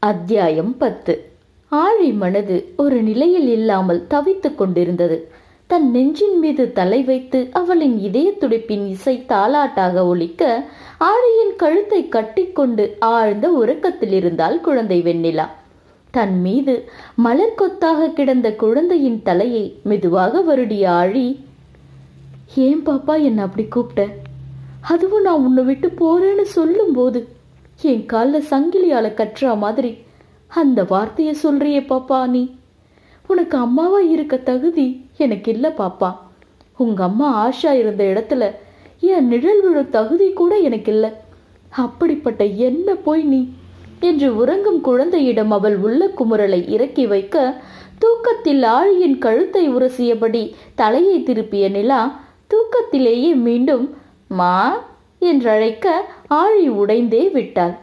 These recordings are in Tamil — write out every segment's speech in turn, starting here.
அத்தியாயம் 10. ஆழி மனது ஒரு நிலையில் இல்லாமல் தவித்துக் கொண்டிருந்தது. தன் நெஞ்சின் மீது தலை வைத்து அவளின் இதய துடிப்பின் இசை தாலாட்டாக ஒலிக்க ஆழியின் கழுத்தை கட்டிக்கொண்டு ஆழ்ந்த உறக்கத்தில் இருந்தாள் குழந்தை வெண்ணிலா. தன் மீது மலர் கொத்தாக கிடந்த குழந்தையின் தலையை மெதுவாக வருடிய ஆழி, ஏன் பாப்பா என்ன அப்படி கூப்பிட்ட? அதுவும் நான் உன்னை விட்டு போறேன்னு சொல்லும் போது என் காலில் சங்கிலியால கட்டுற மாதிரி அந்த வார்த்தையை சொல்றியே பாப்பா. நீ உனக்கு அம்மாவா இருக்க தகுதி எனக்கு இல்லை பாப்பா. உங்க அம்மா ஆஷா இருந்த இடத்துல என் நிழல் விழும் தகுதி கூட எனக்கு இல்லை. அப்படிப்பட்ட என்ன போய் நீ என்று உறங்கும் குழந்தையிடம் அவள் உள்ள குமுறலை இறக்கி வைக்க தூக்கத்தில் ஆழியின் கழுத்தை உரசியபடி தலையை திருப்பிய நிலா தூக்கத்திலேயே மீண்டும் மா என்றழைக்க ஆழி உடைந்தே விட்டாள்.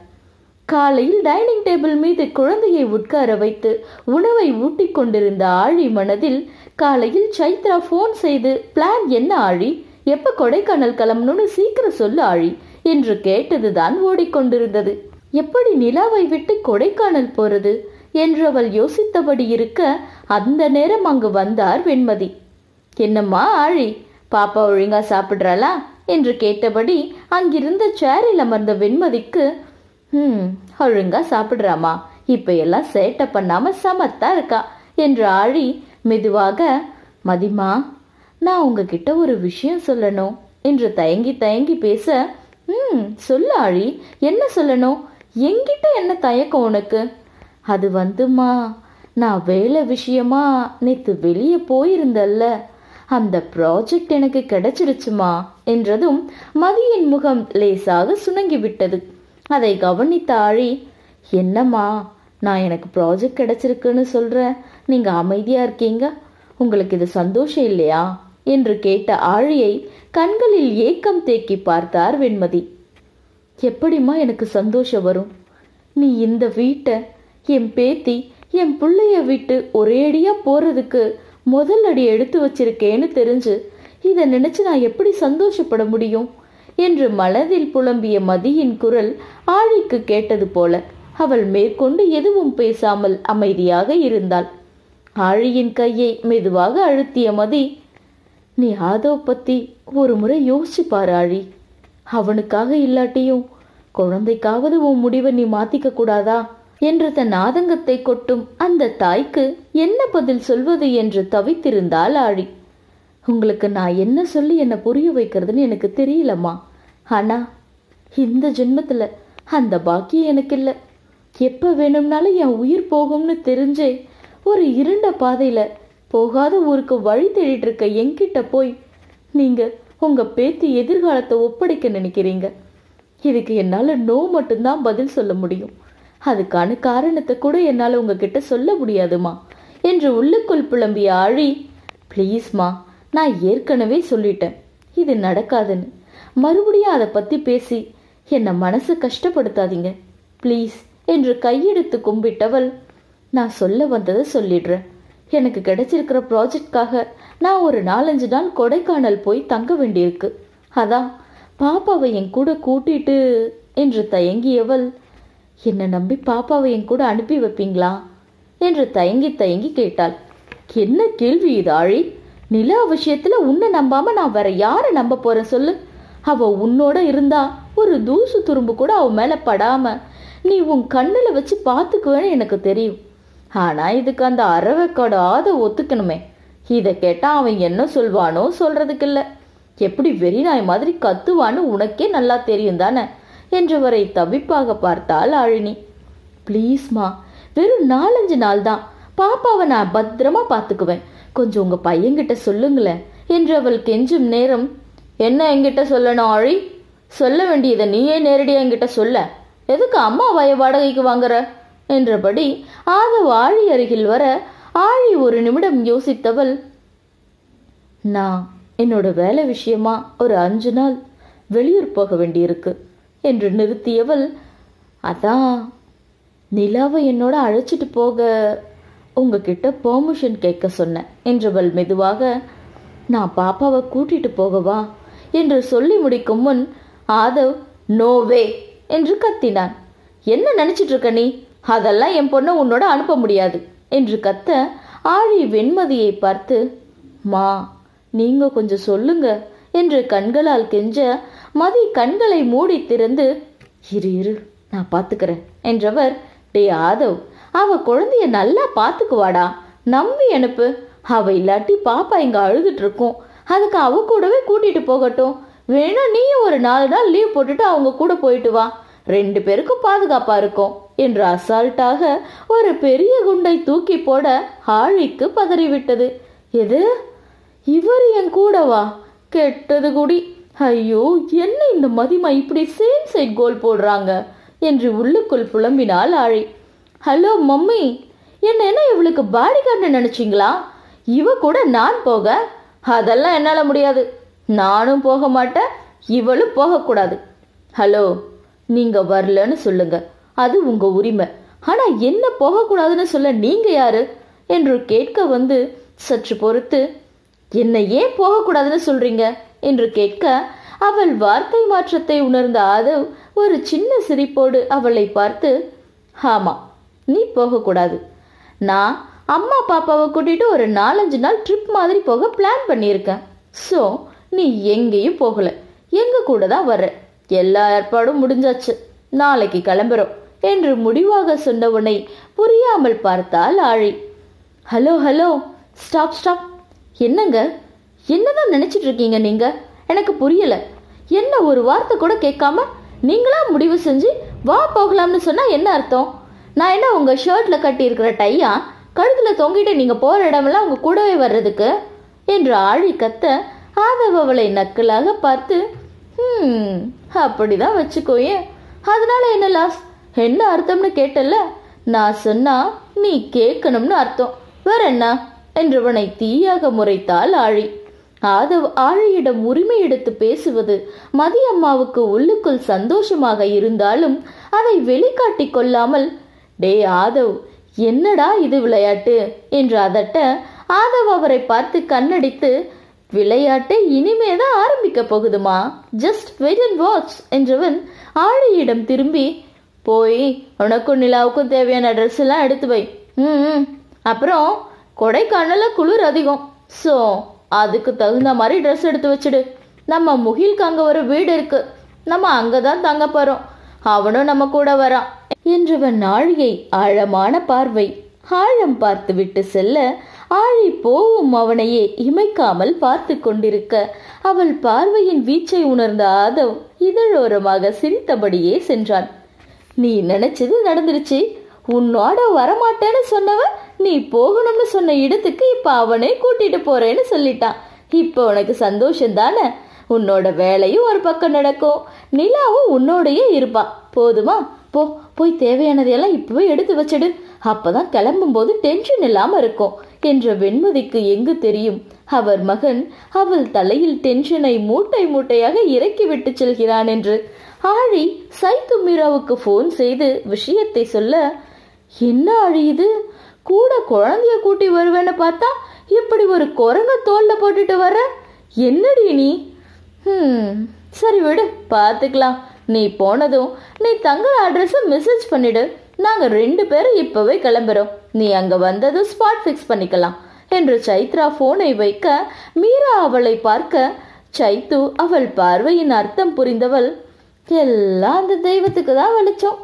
காலையில் டைனிங் டேபிள் மீது குழந்தையை உட்கார வைத்து உணவை ஊட்டி கொண்டிருந்த ஆழி மனதில் காலையில் சைத்ரா போன் செய்து, பிளான் என்ன ஆழி, எப்ப கொடைக்கானல் கிளம்பணும்னு சீக்கிரம் சொல்லு ஆழி என்று கேட்டதுதான் ஓடிக்கொண்டிருந்தது. எப்படி நிலாவை விட்டு கொடைக்கானல் போறது என்று அவள் யோசித்தபடி இருக்க அந்த நேரம் அங்கு வந்தார் வெண்மதி. என்னம்மா ஆழி, பாப்பா ஒழுங்கா சாப்பிடுறாளா என்று கேட்டபடி அங்கிருந்த சேரில் அமர்ந்த வெண்மதிக்கு, ஒழுங்கா சாப்பிடுறாமா, இப்ப எல்லாம் சேட்டை பண்ணாம சமத்தா இருக்கா என்று ஆழி மெதுவாக, மதிமா நான் உங்ககிட்ட ஒரு விஷயம் சொல்லணும் என்று தயங்கி தயங்கி பேச, சொல்லு ஆழி, என்ன சொல்லணும்? என்கிட்ட என்ன தயக்கம் உனக்கு? அது வந்துமா, நான் வேலை விஷயமா நேத்து வெளியே போயிருந்தல்ல, அந்த ப்ராஜெக்ட் எனக்கு கிடைச்சிருச்சுமா என்றதும் மதியின் முகம் லேசாக சுணங்கி விட்டது. அதை கவனித்த ஆழி, என்னம்மா நான் எனக்கு ப்ராஜெக்ட் கிடைச்சிருக்குன்னு சொல்றேன், நீங்க அமைதியா இருக்கீங்க, உங்களுக்கு இது சந்தோஷம் இல்லையா என்று கேட்ட ஆழியை கண்களில் ஏக்கம் தேக்கி பார்த்தார் வெண்மதி. எப்படிம்மா எனக்கு சந்தோஷம் வரும்? நீ இந்த வீட்டை, என் பேத்தி, என் பிள்ளைய விட்டு ஒரேடியா போறதுக்கு முதல் அடி எடுத்து வச்சிருக்கேன்னு தெரிஞ்சு இதை நினைச்சு நான் எப்படி சந்தோஷப்பட முடியும் என்று மனதில் புலம்பிய மதியின் குரல் ஆழிக்கு கேட்டது போல அவள் மேற்கொண்டு எதுவும் பேசாமல் அமைதியாக இருந்தாள். ஆழியின் கையை மெதுவாக அழுத்திய மதி, நீ ஆதவ் பத்தி ஒரு முறை யோசிச்சு பாரு ஆழி, அவனுக்காக இல்லாட்டியும் குழந்தைக்காவது உன் முடிவை நீ மாத்திக்க கூடாதா என்று தன் ஆதங்கத்தை கொட்டும் அந்த தாய்க்கு என்ன பதில் சொல்வது என்று தவித்திருந்தாள் ஆழி. உங்களுக்கு நான் என்ன சொல்லி என்ன புரிய வைக்கிறதுன்னு எனக்கு தெரியலம்மா. ஆனா இந்த ஜென்மத்துல அந்த பாக்கியம் எனக்கு இல்லை. எப்ப வேணும்னாலும் என் உயிர் போகும்னு தெரிஞ்சே ஒரு இருண்ட பாதையில போகாத ஊருக்கு வழி தேடிட்டு இருக்க என்கிட்ட போய் நீங்க உங்க பேத்தி எதிர்காலத்தை ஒப்படைக்க நினைக்கிறீங்க. இதுக்கு என்னால நோ மட்டும்தான் பதில் சொல்ல முடியும். அதுக்கான காரணத்தை கூட என்னால் உங்ககிட்ட சொல்ல முடியாதுமா என்று உள்ளுக்குள் புலம்பிய ஆழி, ப்ளீஸ்மா, நான் ஏற்கனவே சொல்லிட்டேன் இது நடக்காதுன்னு. மறுபடியும் அதை பத்தி பேசி என்னை மனசு கஷ்டப்படுத்தாதீங்க ப்ளீஸ் என்று கையெடுத்து கும்பிட்டவள், நான் சொல்ல வந்ததை சொல்லிடுறேன். எனக்கு கிடைச்சிருக்கிற ப்ராஜெக்ட்காக நான் ஒரு 4-5 நாள் கொடைக்கானல் போய் தங்க வேண்டியிருக்கு. அதான் பாப்பாவை என் கூட கூட்டிட்டு என்று தயங்கியவள், என்னை நம்பி பாப்பாவை என் கூட அனுப்பி வைப்பீங்களா என்று தயங்கி தயங்கி கேட்டாள். என்ன கேள்வி இது ஆழி? நிலா விஷயத்துல உன்னை நம்பாம நான் வேற யாரை நம்ப போறேன் சொல்லு? அவ உன்னோட இருந்தா ஒரு தூசு துரும்பு கூட அவ மேல படாம நீ உன் கண்ணுல வச்சு பாத்துக்குவேன்னு எனக்கு தெரியும். ஆனா இதுக்கு அந்த அறவைக்காடு ஒத்துக்கணுமே. இதை கேட்டா அவன் என்ன சொல்வானோ சொல்றதுக்கு இல்ல, எப்படி வெறிநாய் மாதிரி கத்துவான்னு உனக்கே நல்லா தெரியும் தானே என்றவரை தவிப்பாக பார்த்தாள் ஆழினி. ப்ளீஸ்மா, வெறும் 4-5 நாள் தான், பாப்பாவை நான் பத்திரமா பார்த்துக்குவேன், கொஞ்சம் உங்க பையன்கிட்ட சொல்லுங்களேன் என்று அவள் கெஞ்சும் நேரம், என்ன என்கிட்ட சொல்லணும் ஆழி? சொல்ல வேண்டியதை நீயே நேரடியாக என்கிட்ட சொல்ல, எதுக்கு அம்மா வாடகைக்கு வாங்குற என்றபடி ஆதவ் ஆழி அருகில் வர ஆழி ஒரு நிமிடம் யோசித்தவள், நான் என்னோட வேலை விஷயமா ஒரு 5 நாள் வெளியூர் போக வேண்டியிருக்கு என்று நிறுத்தியவள், அதான் நிலாவை என்னோட அழைச்சிட்டு போக உங்ககிட்ட பெர்மிஷன் கேட்க சொன்னேன் என்றவள் மெதுவாக, நான் பாப்பாவை கூட்டிட்டு போகவா என்று சொல்லி முடிக்கும் முன் ஆதவ் நோவே என்று கத்தினான். என்ன நினைச்சிட்டு இருக்க நீ? அதெல்லாம் என் பொண்ணை உன்னோட அனுப்ப முடியாது என்று கத்த ஆழி வெண்மதியை பார்த்து, மா நீங்க கொஞ்சம் சொல்லுங்க என்று கண்களால் கெஞ்ச மதி கண்களை மூடி திறந்து, இரு இரு நான் பார்த்துக்கிறேன் என்றவர், டே ஆதவ், அவ குழந்தைய நல்லா பார்த்துக்குவாடா, நம்பி அனுப்பு. அவ இல்லாட்டி பாப்பா இங்க அழுதுட்டு இருக்கும், அதுக்கு அவ கூடவே கூட்டிட்டு போகட்டும். வேணா நீயும் ஒரு 4 நாள் லீவ் போட்டுட்டு அவங்க கூட போயிட்டு வா, 2 பேருக்கும் பாதுகாப்பா இருக்கும் என்று அசால்ட்டாக ஒரு பெரிய குண்டை தூக்கி போட ஆழிக்கு பதறிவிட்டது. எது, இவர் என் கூடவா? கெட்டது குடி. ஐயோ, என்ன இந்த மதிமா இப்படி சேம் சைட் கோல் போடுறாங்க என்று உள்ளுக்குள் புலம்பினாள் ஆழி. ஹலோ மம்மி, என்ன இவளுக்கு பாடி கார்டு நினைச்சிங்களா? இவ கூட நான் போக? அதெல்லாம் என்னால முடியாது. நானும் போக மாட்டேன், இவளும் போகக்கூடாது. ஹலோ, நீங்க வரலன்னு சொல்லுங்க, அது உங்க உரிமை. ஆனா என்ன போகக்கூடாதுன்னு சொல்ல நீங்க யாரு என்று கேட்க வந்து சற்று பொறுத்து, என்ன ஏன் போகக்கூடாதுன்னு சொல்றீங்க என்று கேட்க அவள் வார்த்தை மாற்றத்தை உணர்ந்த ஆதவ் ஒரு சின்ன சிரிப்போடு அவளை பார்த்து, ஆமா நீ போகக்கூடாது. நான் அம்மா பாப்பாவை கூட்டிட்டு ஒரு 4-5 நாள் ட்ரிப் மாதிரி போக பிளான் பண்ணியிருக்கேன். ஸோ நீ எங்கேயும் போகல, எங்க கூட தான் வர்ற. எல்லா ஏற்பாடும் முடிஞ்சாச்சு, நாளைக்கு கிளம்புறோம் என்று முடிவாக சொன்னவனை புரியாமல் பார்த்தாள் ஆழி. Hello hello, stop stop. என்னங்க, என்னதான் நினைச்சிட்டு இருக்கீங்க நீங்க? எனக்கு புரியல. என்ன ஒரு வார்த்தை கூட கேட்காம நீங்களா முடிவு செஞ்சு வா போகலாம்னு சொன்னா என்ன அர்த்தம்? நான் என்ன உங்க ஷர்ட்ல கட்டி இருக்கிற டையா கழுத்துல தொங்கிட்டு நீங்க போற இடமெல்லாம் உங்க கூடவே வர்றதுக்கு என்று ஆழி கத்த ஆதவ் அவளை நக்கலாக பார்த்து, அப்படிதான் வச்சுக்கோயே, அதனால என்ன லாஸ், என்ன அர்த்தம்னு கேட்டல? நான் சொன்னா நீ கேட்கணும்னு அர்த்தம், வேற என்ன என்றவனை தீயாக முறைத்தாள் ஆழி. ஆதவ் ஆழியிடம் உரிமை எடுத்து பேசுவது மதியம்மாவுக்கு உள்ளுக்குள் சந்தோஷமாக இருந்தாலும் அதை வெளிக்காட்டி கொள்ளாமல், டே ஆதவ், என்னடா இது விளையாட்டு என்று அதட்ட ஆதவ் அவரை பார்த்து கண்ணடித்து, விளையாட்டை இனிமேதான் ஆரம்பிக்க போகுதுமா, ஜஸ்ட் வெயிட் அண்ட் வாட்ச் என்றவன் ஆழியிடம் திரும்பி, போய் உனக்கும் நிலாவுக்கும் தேவையான ட்ரெஸ் எல்லாம் எடுத்து வை. அப்புறம் கொடைக்கானல குளிர் அதிகம், ஸோ அதுக்கு தகுந்த மாதிரி ட்ரெஸ் எடுத்து வச்சுடு. நம்ம முகிலுக்கு அங்கே ஒரு வீடு இருக்கு, நம்ம அங்கதான் தங்க போறோம், அவனும் நம்ம கூட வரான் என்றவன் ஆழியை ஆழமான பார்வை ஆழம் பார்த்து விட்டு செல்ல ஆழி போகும் அவனையே இமைக்காமல் பார்த்து கொண்டிருக்க அவள் பார்வையின் வீச்சை உணர்ந்த ஆதவ் இதழோரமாக சிரித்தபடியே சென்றான். நீ நினைச்சது நடந்துருச்சு, உன்னோட வரமாட்டேன்னு சொன்னவன் நீ போகணும்னு சொன்ன இடத்துக்கு இப்ப அவனே கூட்டிட்டு போறேன்னு சொல்லிட்டான். இப்ப உனக்கு சந்தோஷம் தானே? உன்னோட வேலையும் ஒரு பக்கம் நடக்கும், நிலாவும் உன்னோடையே இருப்பா. போதுமா? போய் தேவையானதையெல்லாம் இப்பவே எடுத்து வச்சிடு, அப்பதான் கிளம்பும் போது டென்ஷன் இல்லாம இருக்கும் என்ற வெண்மதிக்கு எங்கு தெரியும் அவர் மகன் அவள் தலையில் டென்ஷனை மூட்டை மூட்டையாக இறக்கி விட்டு செல்கிறான் என்று. ஆழி சைத்து மீராவுக்கு போன் செய்து விஷயத்தை சொல்ல, என்ன ஆழி இது, கூட குழந்தைய கூட்டி வருவேன்னு பார்த்தா இப்படி ஒரு குரங்க தோல்ல போட்டுட்டு வர, என்னடி நீ? சரி விடு, பார்த்துக்கலாம். நீ போனதும் நீ தங்குற அட்ரஸை மெசேஜ் பண்ணிடு, நாங்க 2 பேரும் இப்பவே கிளம்புறோம். நீ அங்க வந்ததும் ஸ்பாட் ஃபிக்ஸ் பண்ணிக்கலாம் என்று சைத்ரா போனை வைக்க மீரா அவளை பார்க்க சைத்து அவள் பார்வையின் அர்த்தம் புரிந்தவள், எல்லாம் அந்த தெய்வத்துக்கு தான் வெளிச்சம்.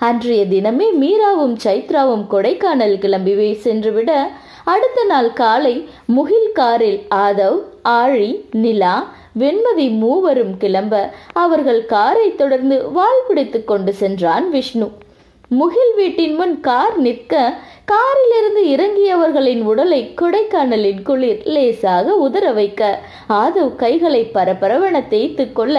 அன்றைய தினமே மீராவும் சைத்ராவும் கொடைக்கானல் கிளம்பி சென்றுவிட அடுத்த நாள் காலை முகில் காரில் ஆதவ், ஆழி, நிலா, வெண்மதி மூவரும் கிளம்ப அவர்கள் காரை தொடர்ந்து வால் பிடித்து கொண்டு சென்றான் விஷ்ணு. முகில் வீட்டின் முன் கார் நிற்க காரிலிருந்து இறங்கியவர்களின் உடலை கொடைக்கானலின் குளிர் லேசாக உதற வைக்க ஆதவ் கைகளை பரபரவென தேய்த்து கொள்ள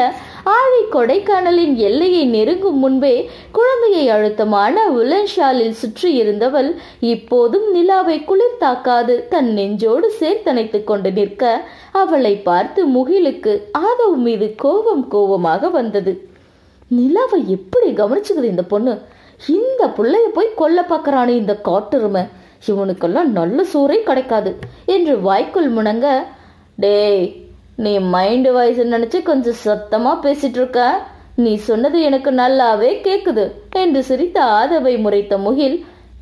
ஆழி கொடைக்கானலின் எல்லையை நெருங்கும் முன்பே குழந்தையை அழுத்தமான உலன் ஷாலில் சுற்றி இருந்தவள் இப்போதும் நிலாவை குளிர் தாக்காது தன் நெஞ்சோடு சேர்த்தணைத்து கொண்டு நிற்க அவளை பார்த்து முகிலுக்கு ஆதவ் மீது கோபமாக வந்தது. நிலாவை எப்படி கவனிச்சுக்குது இந்த பொண்ணு, இந்த பிள்ளைய போய் கொல்ல பார்க்கறானே இந்த காட்டுருமை, இவனுக்கெல்லாம் நல்ல சூறை கிடைக்காது என்று வாய்க்குள் முணங்க, டேய் நீ மைண்டு வாய்ஸ் நினைச்சு கொஞ்சம் சத்தமா பேசிட்டு இருக்க, நீ சொன்னது எனக்கு நல்லாவே கேக்குது என்று சிரித்த ஆதவை முறைத்த முகில்,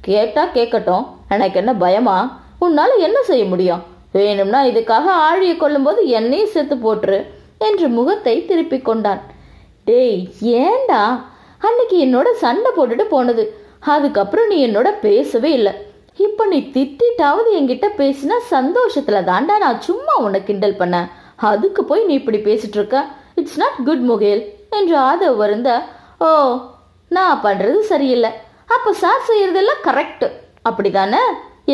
கேட்டா கேட்கட்டும், எனக்கு என்ன பயமா? உன்னால என்ன செய்ய முடியும்? வேணும்னா இதுக்காக ஆழியை கொள்ளும் போது என்னையும் செத்து போட்டுரு என்று முகத்தை திருப்பிக் கொண்டான். டேய், ஏண்டா அன்னைக்கு என்னோட சண்டை போட்டுட்டு போனது, அதுக்கப்புறம் நீ என்னோட பேசவே இல்லை. இப்ப நீ திட்டாவது என்கிட்ட பேசினா சந்தோஷத்துல தாண்டா நான் சும்மா உன்னை கிண்டல் பண்ண, அதுக்கு போய் நீ இப்படி பேசிட்டு இருக்க. இட்ஸ் நாட் குட் முகில் என்று ஆதவ் வருந்த. ஓ, நான் பண்றது சரியில்லை, அப்ப சார் செய்யறதெல்லாம் கரெக்ட் அப்படிதானே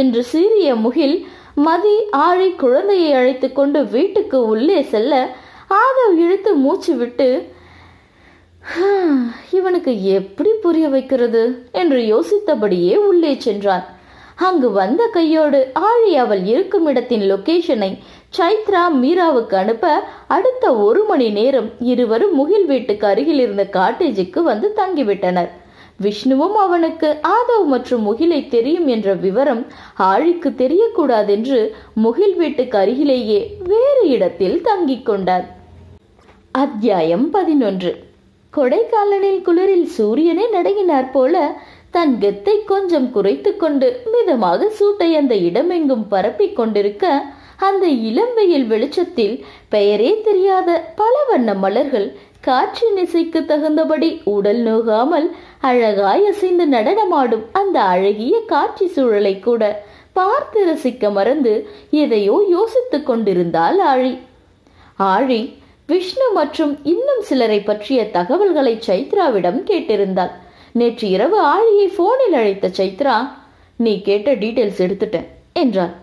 என்று சீரிய முகில் மதி ஆழி குழந்தையை அழைத்து கொண்டு வீட்டுக்கு உள்ளே செல்ல ஆதவ் இழுத்து மூச்சு விட்டு, இவனுக்கு எப்படி புரிய வைக்கிறது என்று யோசித்தபடியே உள்ளே சென்றான். அங்கு வந்த கையோடு ஆழி அவள் இருக்கும் இடத்தின் லொகேஷனை சைத்ரா மீராவுக்கு அனுப்ப அடுத்த 1 மணி நேரம் இருவரும் முகில் வீட்டுக்கு அருகில் இருந்த காட்டேஜுக்கு வந்து தங்கிவிட்டனர். விஷ்ணுவும் அவனுக்கு ஆதவ் மற்றும் முகிலை தெரியும் என்ற விவரம் ஆழிக்கு தெரியக்கூடாதென்று முகில் வீட்டுக்கு அருகிலேயே வேறு இடத்தில் தங்கிக் கொண்டார். அத்தியாயம் 11. கொடைக்கானலில் குளிரில் சூரியனை நடுங்கினார் போல தன் கெத்தை கொஞ்சம் குறைத்து கொண்டு மிதமாக சூட்டை அந்த இடமெங்கும் பரப்பிக் கொண்டிருக்க, அந்த இளம் வெயில் வெளிச்சத்தில் பெயரே தெரியாத பல வண்ண மலர்கள் காற்றின் இசைக்கு தகுந்தபடி உடல் நோகாமல் அழகாய் அசைந்து நடனமாடும் அந்த அழகிய காட்சி சூழலை கூட பார்த்து ரசிக்க மறந்து எதையோ யோசித்துக் கொண்டிருந்தாள் ஆழி. ஆழி விஷ்ணு மற்றும் இன்னும் சிலரை பற்றிய தகவல்களை சைத்ராவிடம் கேட்டிருந்தாள். நேற்று இரவு ஆழியை போனில் அழைத்த சைத்ரா, நீ கேட்ட டீட்டெயில்ஸ் எடுத்துட்டேன் என்றாள்.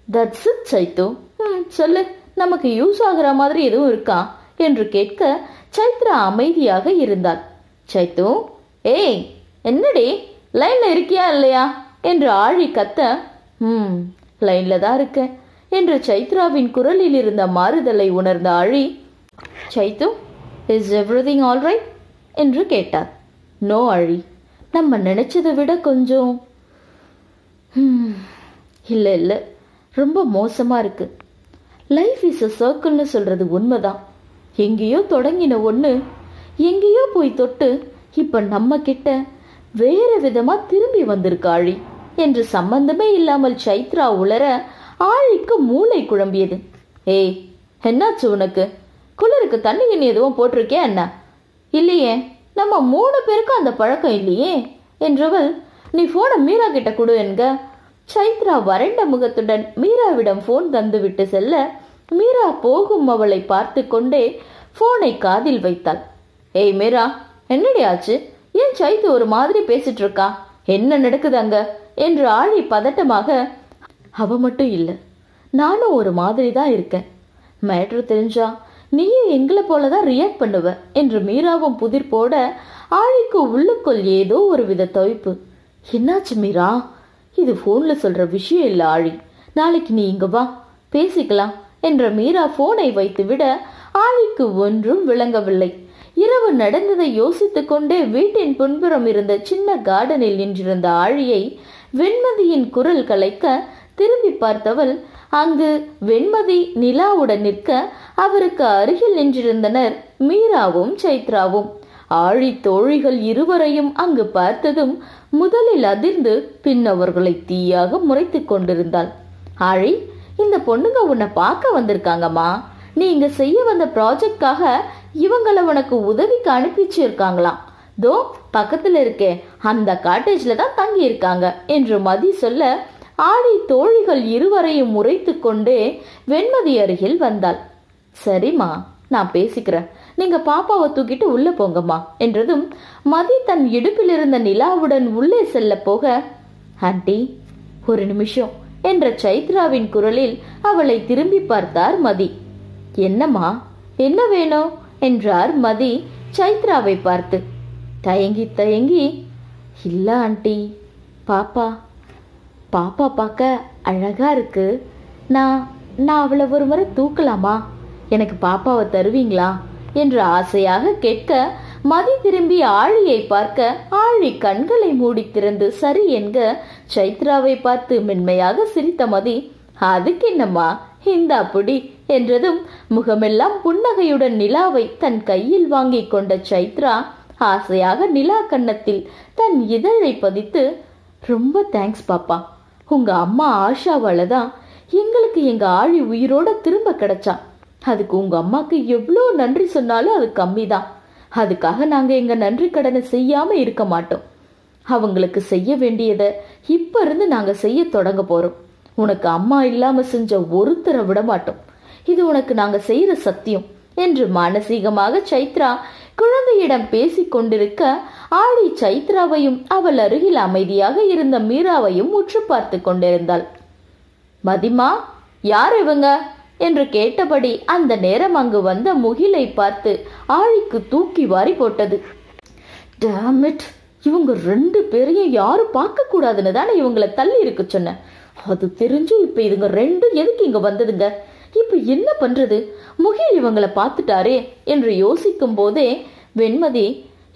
தட்ஸ் இட் சைத்து, சொல்லு, நமக்கு யூஸ் ஆகிற மாதிரி எதுவும் இருக்கா என்று கேட்க சைத்ரா அமைதியாக இருந்தாள். சைத்து, ஏய் என்னடி, லைன்ல இருக்கியா இல்லையா என்று ஆழி கத்த, லைன்ல தான் இருக்கேன் என்று சைத்ராவின் குரலில் இருந்த மாறுதலை உணர்ந்த ஆழி, சைத்து, இஸ் எவ்ரிதிங் ஆல் ரைட் என்று கேட்டார். நோ ஆழி, நம்ம நினைச்சதை விட கொஞ்சம் இல்லை இல்லை, ரொம்ப மோசமா இருக்கு. லைஃப் இஸ் அ சர்க்கிள்னு சொல்றது உண்மைதான். எங்கேயோ தொடங்கின ஒன்று எங்கேயோ போய் தொட்டு இப்ப நம்ம கிட்ட வேற விதமா திரும்பி வந்திருக்கு ஆழி என்று சம்பந்தமே இல்லாமல் சைத்ரா உளர ஆழிக்கு மூளை குழம்பியது. ஏய், என்னாச்சு உனக்கு? குளிருக்கு தண்ணி கிண்ணி எதுவும் போட்டிருக்கியா என்ன? இல்லையே, நம்ம 3 பேருக்கும் அந்த பழக்கம் இல்லையே என்றவள், நீ போனை மீரா கிட்ட கொடு என்க. சைத்ரா வறண்ட முகத்துடன் மீராவிடம் போன் தந்து விட்டு செல்ல, மீரா போகும் அவளை பார்த்து கொண்டே போனை காதில் வைத்தாள். ஏய் மீரா, என்னடி ஆச்சு? ஏன் சைத்து ஒரு மாதிரி பேசிட்டு இருக்கா? என்ன நடக்குது அங்க என்று ஆழி பதட்டமாக. அவ மட்டும் இல்லை, நானும் ஒரு மாதிரி தான் இருக்கேன். மேட்ரு தெரிஞ்சா நீயும் எங்களை போலதான் ரியாக்ட் பண்ணுவ என்று மீராவும் புதிர் போட ஆழிக்கு உள்ளுக்குள் ஏதோ ஒரு வித தவிப்பு. என்னாச்சு மீரா? இது போன்ல சொல்ற விஷயம் இல்ல ஆழி, நாளைக்கு நீ இங்க வா, பேசிக்கலாம் என்ற மீரா போனை வைத்து விட ஆழிக்கு ஒன்றும் விளங்கவில்லை. இரவு நடந்ததை யோசித்துக் கொண்டே வீட்டின் பின்புறம் இருந்த சின்ன கார்டனில் நின்றிருந்த ஆழியை வெண்மதியின் குரல் கலைக்க திரும்பி பார்த்தவள் அங்கு வெண்மதி நிலாவுடன் நிற்க அவருக்கு அருகில் நின்றிருந்தனர் மீராவும் சைத்ராவும். ஆழி தோழிகள் இருவரையும் அங்கு பார்த்ததும் முதலில் அதிர்ந்து பின் அவர்களை தீயாக முறைத்து கொண்டிருந்தாள். ஆழி, இந்த பொண்ணுங்க உன்னை பார்க்க வந்திருக்காங்கம்மா. நீ இங்க செய்ய வந்த ப்ராஜெக்ட்காக இவங்களை உனக்கு உதவிக்கு அனுப்பிச்சு இருக்காங்களாம். தோ பக்கத்துல இருக்கே அந்த காட்டேஜ்ல தான் தங்கி இருக்காங்க என்று மதி சொல்ல, ஆழி தோழிகள் இருவரையும் முறைத்து கொண்டே வெண்மதி அருகில் வந்தாள். சரிம்மா, நான் பேசிக்கிறேன், நீங்க பாப்பாவை தூக்கிட்டு உள்ள போங்கம்மா என்றதும் மதி தன் இடுப்பில் இருந்த நிலாவுடன் உள்ளே செல்ல போக, ஆண்டி ஒரு நிமிஷம் என்ற சைத்ராவின் குரலில் அவளை திரும்பி பார்த்தார் மதி. என்னம்மா, என்ன வேணும் என்றார் மதி சைத்ராவை பார்த்து. தயங்கி தயங்கி, இல்ல ஆண்டி, பாப்பா பார்க்க அழகா இருக்கு. நான் அவளை ஒரு முறை தூக்கலாமா? எனக்கு பாப்பாவை தருவீங்களா என்று ஆசையாக கேட்க மதி திரும்பி ஆழியை பார்க்க ஆழி கண்களை மூடி திறந்து சரி என்க சைத்ராவை பார்த்து மென்மையாக சிரித்த மதி, அதுக்கு என்னம்மா, இந்த அப்படி என்றதும் முகமெல்லாம் புன்னகையுடன் நிலாவை தன் கையில் வாங்கி கொண்ட சைத்ரா ஆசையாக நிலா கன்னத்தில் தன் இதழை பதித்து, ரொம்ப தேங்க்ஸ் பாப்பா, உங்க அம்மா ஆஷாவால தான் எங்களுக்கு எங்க ஆழி உயிரோட திரும்ப கிடைச்சா. அதுக்கு உங்க அம்மாக்கு எவ்வளோ நன்றி சொன்னாலும் அது கம்மிதான். அதுக்காக நாங்க எங்க நன்றி கடனை செய்யாம இருக்க மாட்டோம். அவங்களுக்கு செய்ய வேண்டியதை இப்ப இருந்து நாங்க செய்ய தொடங்க போறோம். உனக்கு அம்மா இல்லாம செஞ்ச ஒருத்தரை விட மாட்டோம். இது உனக்கு நாங்க செய்யற சத்தியம் என்று மானசீகமாக சைத்ரா குழந்தையிடம் பேசிக் கொண்டிருக்க, ஆழி சைத்ராவையும் அவள் அருகில் அமைதியாக இருந்த மீராவையும் உற்று பார்த்து கொண்டிருந்தாள். மதிமா, யார் இவங்க என்று கேட்டபடி அந்த நேரம் அங்கு வந்த முகிலை பார்த்து ஆழிக்கு தூக்கி வாரி போட்டது. டேமிட், இவங்க 2 பேரையும் யாரும் பார்க்க கூடாதுன்னு தானே இவங்களை தள்ளி இருக்க சொன்ன. அது தெரிஞ்சும் இப்ப இதுங்க 2 எதுக்கு இங்க வந்ததுங்க? இப்ப என்ன பண்றது? முகில் இவங்களை பார்த்துட்டாரே என்று யோசிக்கும் போதே வெண்மதி,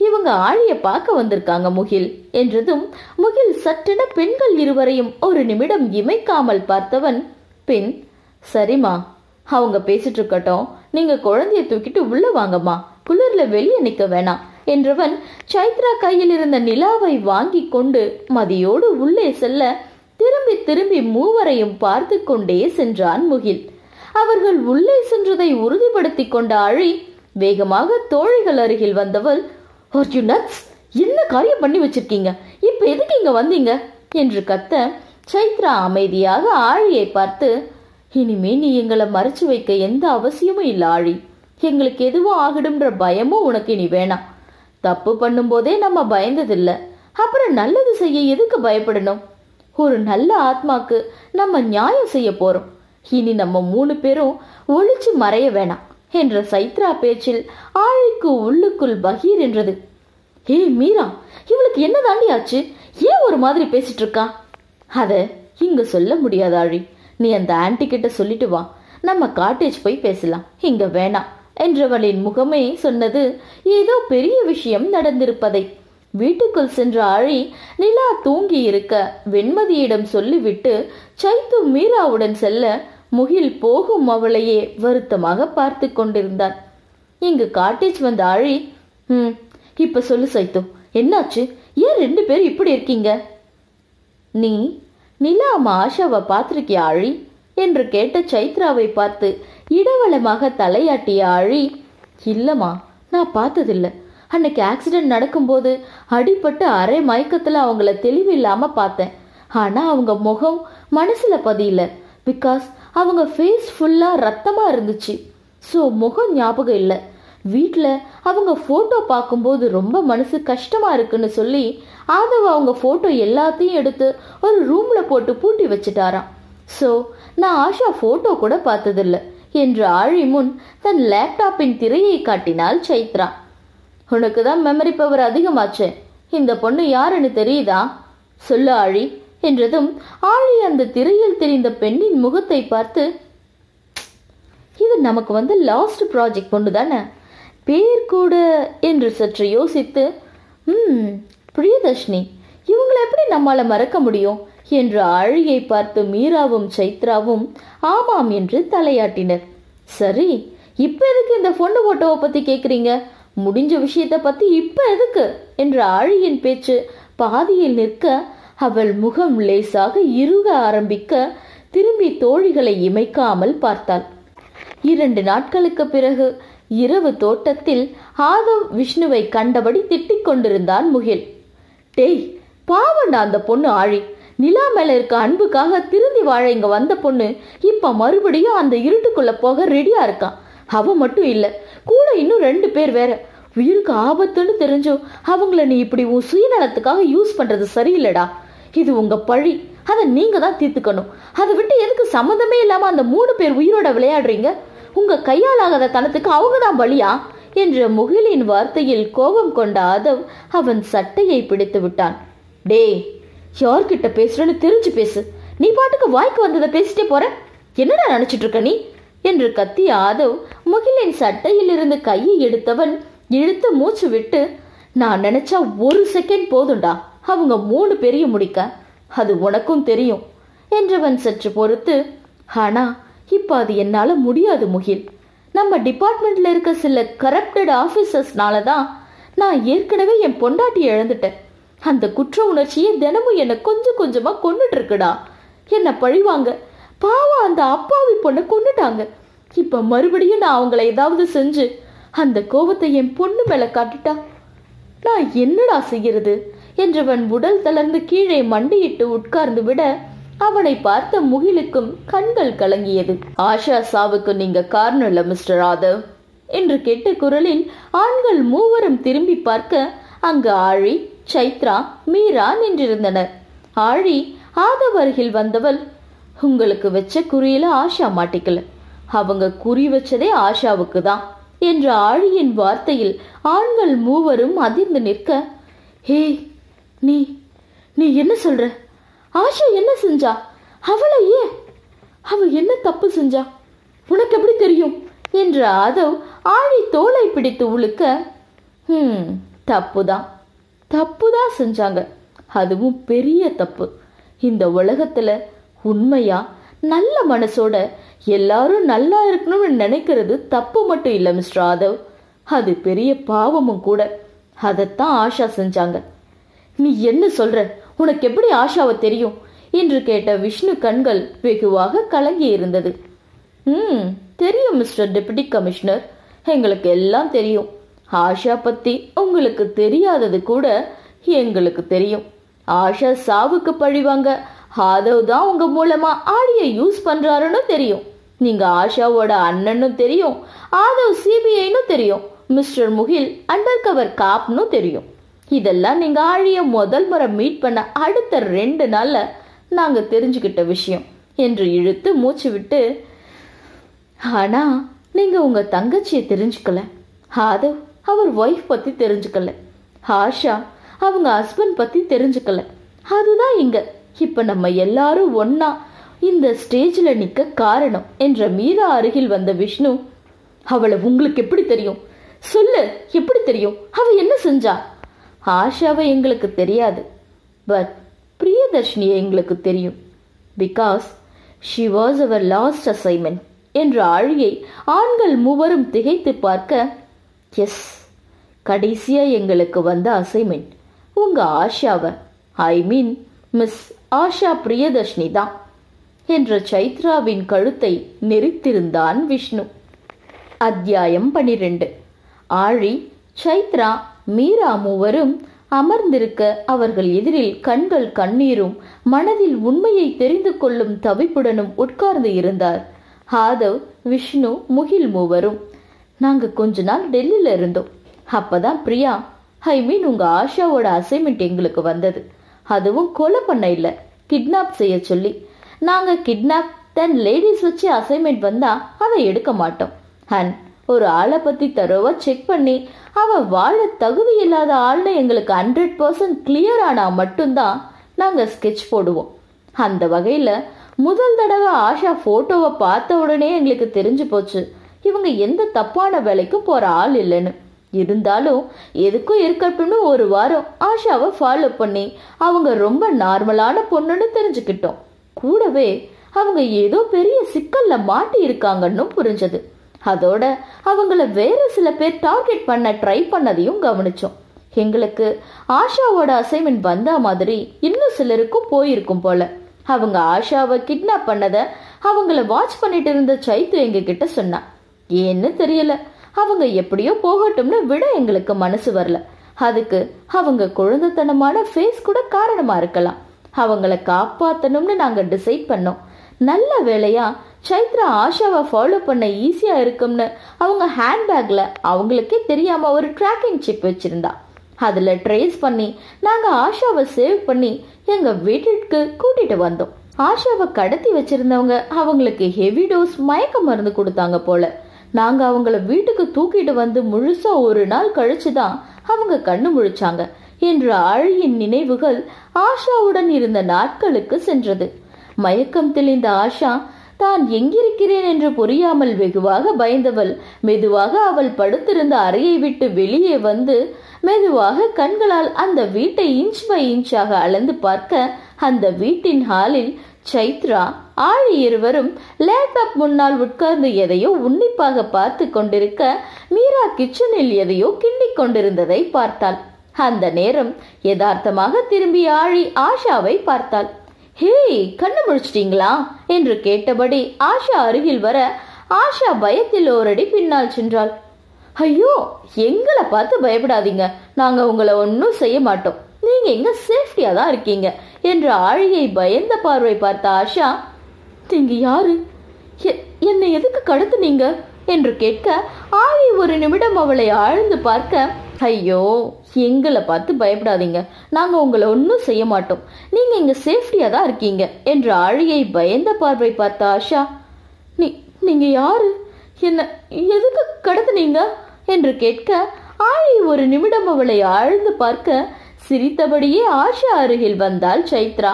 இவங்க ஆழிய பார்க்க வந்திருக்காங்க முகில் என்றதும் முகில் சட்டென பெண்கள் இருவரையும் ஒரு நிமிடம் இமைக்காமல் பார்த்தவன், பின் சரிம்மா, அவங்க பேசிட்டு இருக்கட்டும், நீங்க குழந்தைய தூக்கிட்டு உள்ள வாங்கம்மா, குளிர்ல வெளியே நிக்க வேணாம் என்றவன் சைத்ரா கையில் இருந்த நிலாவை வாங்கி கொண்டு மதியோடு உள்ளே செல்ல திரும்பி திரும்பி மூவரையும் பார்த்து கொண்டே சென்றான் முகில். அவர்கள் உள்ளே சென்றதை உறுதிப்படுத்தி கொண்ட ஆழி வேகமாக தோழிகள் அருகில் வந்தவள், என்ன காரியம் பண்ணி வச்சிருக்கீங்க? இப்ப எதுக்கு இங்க வந்தீங்க என்று கத்த, சைத்ரா அமைதியாக ஆழியை பார்த்து, இனிமே நீ எங்களை மறைச்சு வைக்க எந்த அவசியமும் இல்லை ஆழி. எங்களுக்கு எதுவும் ஆகிடும்ன்ற பயமும் உனக்கு இனி வேணாம். தப்பு பண்ணும் போதே நம்ம பயந்ததில்லை, அப்புறம் நல்லது செய்ய எதுக்கு பயப்படணும்? ஒரு நல்ல ஆத்மாக்கு நம்ம நியாயம் செய்ய போறோம். இனி நம்ம 3 பேரும் ஒளிச்சு மறைய வேணாம் என்ற சைத்ரா பேச்சில் ஆழிக்கு உள்ளுக்குள் பகீர் என்றது. ஏய் மீரா, இவளுக்கு என்ன தாண்டி ஆச்சு? ஏன் ஒரு மாதிரி பேசிட்டு இருக்கா? அத இங்க சொல்ல முடியாது ஆழி. நீ அந்த ஆன்டி கிட்ட சொல்லிட்டு வா, நம்ம காட்டேஜ் போய் பேசலாம், இங்க வேணாம் என்றவளின் முகமே சொன்னது ஏதோ பெரிய விஷயம் நடந்திருப்பதை. வீட்டுக்குள் சென்ற ஆழி நிலா தூங்கி இருக்க வெண்மதியிடம் சொல்லிவிட்டு சைத்து மீராவுடன் செல்ல, முகில் போகும் அவளையே வருத்தமாக பார்த்து கொண்டிருந்தான். இங்கு காட்டேஜ் வந்த ஆழி, இப்ப சொல்லு சைத்து, என்னாச்சு? ஏன் 2 பேரும் இப்படி இருக்கீங்க? நீ நிலா அம்மா ஆஷாவை பார்த்திருக்கிய ஆழி என்று கேட்ட சைத்ராவை பார்த்து இடவளமாக தலையாட்டிய ஆழி, இல்லம்மா, நான் பார்த்ததில்லை. அன்னைக்கு ஆக்சிடென்ட் நடக்கும்போது அடிபட்டு அரை மயக்கத்துல அவங்கள தெளிவில்லாம பார்த்தேன். ஆனா அவங்க முகம் மனசுல பதியல. பிகாஸ் அவங்க ஃபேஸ் ஃபுல்லா ரத்தமா இருந்துச்சு. ஸோ முகம் ஞாபகம் இல்லை. வீட்டில் அவங்க ஃபோட்டோ பார்க்கும்போது ரொம்ப மனசு கஷ்டமா இருக்குன்னு சொல்லி ஆதவ அவங்க ஃபோட்டோ எல்லாத்தையும் எடுத்து ஒரு ரூம்ல போட்டு பூட்டி வச்சுட்டாராம். ஸோ நான் ஆஷா ஃபோட்டோ கூட பார்த்ததில்ல என்று ஆழி முன் தன் லேப்டாப்பின் திரையை காட்டினாள் சைத்ரா. உனக்கு தான் மெமரி பவர் அதிகமாச்சே, இந்த பொண்ணு யாருன்னு தெரியுதா? சொல்லு ஆழி என்றதும் ஆழி அந்த திரையில் தெரிந்த பெண்ணின் முகத்தை பார்த்து, இது நமக்கு வந்து லாஸ்ட் ப்ராஜெக்ட் பொண்ணு தானே, பேர் கூட என்று சற்று யோசித்து, பிரியதர்ஷினி, இவங்களை எப்படி நம்மால மறக்க முடியும் என்று ஆழியை பார்த்து மீராவும் சைத்ராவும் ஆமாம் என்று தலையாட்டினர். சரி, இப்ப எதுக்கு இந்த பொண்ணு போட்டோவை பத்தி கேக்குறீங்க? முடிஞ்ச விஷயத்தை பத்தி இப்ப எதுக்கு என்ற ஆழியின் பேச்சு பாதியில் நிற்க அவள் முகம் லேசாக இறுக ஆரம்பிக்க திரும்பி தோழிகளை இமைக்காமல் பார்த்தாள். 2 நாட்களுக்கு பிறகு இரவு தோட்டத்தில் ஆதவ் விஷ்ணுவை கண்டபடி திட்டிக் கொண்டிருந்தான் முகில். டேய், பாவண்டா அந்த பொண்ணு ஆழி. நிலா மேல இருக்க அன்புக்காக திருந்தி வாழ இங்க வந்த பொண்ணு இப்ப மறுபடியும் அந்த இருட்டுக்குள்ள போக ரெடியா இருக்கான். அவ மட்டும் இல்ல, கூட இன்னும் 2 பேர் வேற. உயிருக்கு ஆபத்துன்னு தெரிஞ்சும் அவங்கள நீ இப்படி உன் சுயநலத்துக்காக யூஸ் பண்றது சரியில்லடா. இது உங்க பழி, அதை நீங்க தான் தீர்த்துக்கணும். அதை விட்டு எதுக்கு சம்மந்தமே இல்லாம அந்த 3 பேர் உயிரோட விளையாடுறீங்க? உங்க கையால் ஆகாத தனத்துக்கு அவங்க தான் பலியா என்ற முகிலின் வார்த்தையில் கோபம் கொண்ட ஆதவ் அவன் சட்டையை பிடித்து விட்டான். டே, யார்கிட்ட பேசுறன்னு தெரிஞ்சு பேசு. நீ பாட்டுக்கு வாய்க்கு வந்ததை பேசிட்டே போற. என்னடா நினைச்சிட்டு இருக்க நீ என்று கத்திய ஆதவ் முகிலின் சட்டையில் இருந்து கையை எடுத்தவன் இழுத்து மூச்சு விட்டு, நான் நினைச்சா 1 செகண்ட் போதும்டா அவங்க 3 பேரையும் முடிக்க, அது உனக்கும் தெரியும் என்றவன் சற்று பொறுத்து, ஆனா இப்ப அது என்னால முடியாது முகில். நம்ம டிபார்ட்மெண்ட்ல இருக்க சில கரப்டட் ஆபீசர்ஸ்னால தான் நான் ஏற்கனவே என் பொண்டாட்டி இழந்துட்டேன். அந்த குற்ற உணர்ச்சியை தினமும் என்னை கொஞ்சம் கொஞ்சமா கொண்டுட்டு இருக்குடா. என்ன பழிவாங்க. பாவம், அந்த அப்பாவி பொண்ணை கொண்டுட்டாங்க. இப்ப மறுபடியும் நான் அவங்கள ஏதாவது செஞ்சு அந்த கோபத்தை என் பொண்ணு மேல காட்டிட்டா நான் என்னடா செய்யறது என்றவன் உடல் தளர்ந்து கீழே மண்டியிட்டு உட்கார்ந்து விட அவனை பார்த்த முகிலுக்கும் கண்கள் கலங்கியது. ஆஷா சாவுக்கு நீங்க காரணம் இல்ல மிஸ்டர் ஆதவ் என்று கேட்ட குரலில் ஆண்கள் மூவரும் திரும்பி பார்க்க அங்கு ஆழி, சைத்ரா, மீரா நின்றிருந்தனர். ஆழி ஆதவ் அருகில் வந்தவள், உங்களுக்கு வச்ச குறியில ஆஷா மாட்டிக்கல, அவங்க குறி வச்சதே ஆஷாவுக்கு தான் என்ற ஆழியின் வார்த்தையில் ஆண்கள் மூவரும் அதிர்ந்து நிற்க, ஹே, நீ நீ என்ன சொல்ற? ஆஷா என்ன செஞ்சா? அவளையே அவ என்ன தப்பு செஞ்சா? உனக்கு எப்படி தெரியும் என்ற ஆதவ் ஆழி தோலை பிடித்து உழுக்க, தப்புதான் செஞ்சாங்க. அதுவும் பெரிய தப்பு. இந்த உலகத்துல உண்மையா நல்ல மனசோட எல்லாரும் நல்லா இருக்கணும்னு நினைக்கிறது தப்பு மட்டும் இல்ல மிஸ்டர் ஆதவ், அது பெரிய பாவமும் கூட. அதைத்தான் ஆஷா செஞ்சாங்க. நீ என்ன சொல்ற? உனக்கு எப்படி ஆஷாவை தெரியும் என்று கேட்ட விஷ்ணு கண்கள் வெகுவாக கலங்கி இருந்தது. தெரியும் மிஸ்டர் டெபுட்டி கமிஷனர், எங்களுக்கு எல்லாம் தெரியும். ஆஷா பத்தி உங்களுக்கு தெரியாதது கூட எங்களுக்கு தெரியும். ஆஷா சாவுக்கு பழிவாங்க ஆதவ் தான் உங்க மூலமா ஆழியை யூஸ் பண்றாருன்னு தெரியும். நீங்க ஆஷாவோட அண்ணன்னு தெரியும், ஆதவ் சிபிஐன்னு தெரியும், மிஸ்டர் முகில் அண்டர் கவர் காப்னு தெரியும். இதெல்லாம் நீங்க ஆழிய முதல் முறை மீட் பண்ண அடுத்த 2 நாள்ல நாங்க தெரிஞ்சுக்கிட்ட விஷயம் என்று இழுத்து மூச்சு விட்டு, ஆனா நீங்க உங்க தங்கச்சியை தெரிஞ்சுக்கல, ஆதவ் அவர் ஒய்ஃப் பத்தி தெரிஞ்சுக்கல, ஆஷா அவங்க ஹஸ்பண்ட் பத்தி தெரிஞ்சுக்கல. அதுதான் இங்க இப்ப நம்ம எல்லாரும் ஒன்னா இந்த ஸ்டேஜ்ல நிக்க காரணம் என்ற மீரா அருகில் வந்த விஷ்ணு, அவளை உங்களுக்கு எப்படி தெரியும்? சொல்லு, எப்படி தெரியும்? அவ என்ன செஞ்சா? ஆஷாவை எங்களுக்கு தெரியாது, பட் பிரியதர்ஷினியை எங்களுக்கு தெரியும். Because she was our last assignment என்ற ஆழியை ஆண்கள் மூவரும் திகைத்து பார்க்க, எஸ், கடைசியா எங்களுக்கு வந்த அசைன்மெண்ட் உங்க ஆஷாவை, ஐ மீன் மிஸ் ஆஷா பிரியதர்ஷினி தான் என்ற சைத்ராவின் கழுத்தை நெரித்திருந்தான் விஷ்ணு. அத்தியாயம் 12. ஆழி, சைத்ரா, மீரா மூவரும் அமர்ந்திருக்க அவர்கள் எதிரில் கண்கள் கண்ணீரும் மனதில் உண்மையை தெரிந்து கொள்ளும் தவிப்புடனும் உட்கார்ந்து இருந்தார் ஆதவ், விஷ்ணு, முகில் மூவரும். நாங்க கொஞ்ச நாள் டெல்லியில இருந்தோம். அப்பதான் பிரியா, ஐ மீன் உங்க ஆஷாவோட அசைன்மெண்ட் எங்களுக்கு வந்தது. அதுவும் கொலை பண்ண இல்ல, கிட்னாப் செய்ய சொல்லி. நாங்க கிட்னாப் தென் லேடிஸ் வச்சு அசைன்மெண்ட் வந்தா அதை எடுக்க மாட்டோம். அண்ட் ஒரு ஆளை பத்தி தரோவா செக் பண்ணி அவ வாழ தகுதி இல்லாத ஆள்னு எங்களுக்கு 100% கிளியர் ஆனா மட்டும்தான் நாங்க ஸ்கெட்ச் போடுவோம். அந்த வகையில முதல் தடவை ஆஷா போட்டோவை பார்த்த உடனே எங்களுக்கு தெரிஞ்சு போச்சு இவங்க எந்த தப்பான வேலைக்கும் போற ஆள் இல்லைன்னு. இருந்தாலும் எதுக்கும் இருக்கட்டும்னு ஒரு வாரம் ஆஷாவை ஃபாலோ பண்ணி அவங்க ரொம்ப நார்மலான பொண்ணுன்னு தெரிஞ்சுக்கிட்டோம். கூடவே அவங்க ஏதோ பெரிய சிக்கல்ல மாட்டி இருக்காங்கன்னு புரிஞ்சது. அதோட அவங்கள வேற சில பேர் டார்கெட் பண்ண ட்ரை பண்ணதையும் கவனிச்சோம். எங்களுக்கு ஆஷாவோட அசைன்மெண்ட் வந்த மாதிரி இன்னும் சிலருக்கும் போயிருக்கும் போல. அவங்க ஆஷாவை கிட்னாப் பண்ணத அவங்கள வாட்ச் பண்ணிட்டு இருந்த சைத்து எங்க கிட்ட சொன்னா. ஏன்னு தெரியல, அவங்க எப்படியோ போகட்டும்னு விட எங்களுக்கு மனசு வரல. அதுக்கு அவங்க குழந்தைத்தனமான ஃபேஸ் கூட காரணமா இருக்கலாம். அவங்கள காப்பாத்தணும்னு நாங்க டிசைட் பண்ணோம். நல்ல வேலையா சைத்ரா ஆஷாவை ஃபாலோ பண்ண ஈஸியா இருக்கும்னு அவங்க ஹேண்ட்பேக்ல அவங்களுக்கே தெரியாம ஒரு ட்ராக்கிங் சிப் வச்சிருந்தா. அதுல ட்ரேஸ் பண்ணி நாங்க ஆஷாவை சேவ் பண்ணி எங்க வீட்டுக்கு கூட்டிட்டு வந்தோம். ஆஷாவை கடத்தி வச்சிருந்தவங்க அவங்களுக்கு ஹெவி டோஸ் மயக்க மருந்து கொடுத்தாங்க போல. நாங்க அவங்கள வீட்டுக்கு தூக்கிட்டு வந்து முழுசா ஒரு நாள் கழிச்சுதான் அவங்க கண்ணு முழிச்சாங்க என்ற ஆழியின் நினைவுகள் ஆஷாவுடன் இருந்த நாட்களுக்கு சென்றது. மயக்கம் தெளிந்த ஆஷா தான் எங்கிருக்கிறேன் என்று புரியாமல் வெகுவாக பயந்தவள் மெதுவாக அவள் படுத்திருந்த அறையை விட்டு வெளியே வந்து மெதுவாக கண்களால் அந்த வீட்டை இன்ச் பை இன்ச்சாக அளந்து பார்க்க அந்த வீட்டின் ஹாலில் சைத்ரா ஆழி இருவரும் லேப்டாப் முன்னால் உட்கார்ந்து எதையோ உன்னிப்பாக பார்த்து கொண்டிருக்க மீரா கிச்சனில் எதையோ கிண்டிக் கொண்டிருந்ததை பார்த்தாள். அந்த நேரம் யதார்த்தமாக திரும்பி ஆழி ஆஷாவை பார்த்தாள். ஹே, கண்ணு முழிச்சிட்டீங்களா என்று கேட்டபடி ஆஷா அருகில் வர ஆஷா பயத்தில் ஓரடி பின்னால் சென்றாள். ஐயோ, எங்களை பார்த்து பயப்படாதீங்க, நாங்க உங்களை ஒன்னும் செய்ய மாட்டோம், நீங்க எங்க சேஃப்டியா தான் இருக்கீங்க என்று ஆழியை பயந்த பார்வை பார்த்த ஆஷா, நீங்க யாரு, என்னை எதுக்கு கடத்துனீங்க என்று கேட்க ஆழி ஒரு நிமிடம் அவளை ஆழ்ந்து பார்க்க, ஐயோ, எங்களை பார்த்து பயப்படாதீங்க, நாங்க உங்களை ஒன்னும் செய்ய மாட்டோம், நீங்க இங்க சேஃப்டியா தான் இருக்கீங்க என்று ஆழியை பயந்த பார்வை பார்த்த ஆஷா, நீங்க யாரு, என்ன எதுக்கு கடத்துனீங்க என்று கேட்க ஆழி ஒரு நிமிடம் அவளை ஆழ்ந்து பார்க்க சிரித்தபடியே ஆஷா அருகில் வந்தாள் சைத்ரா.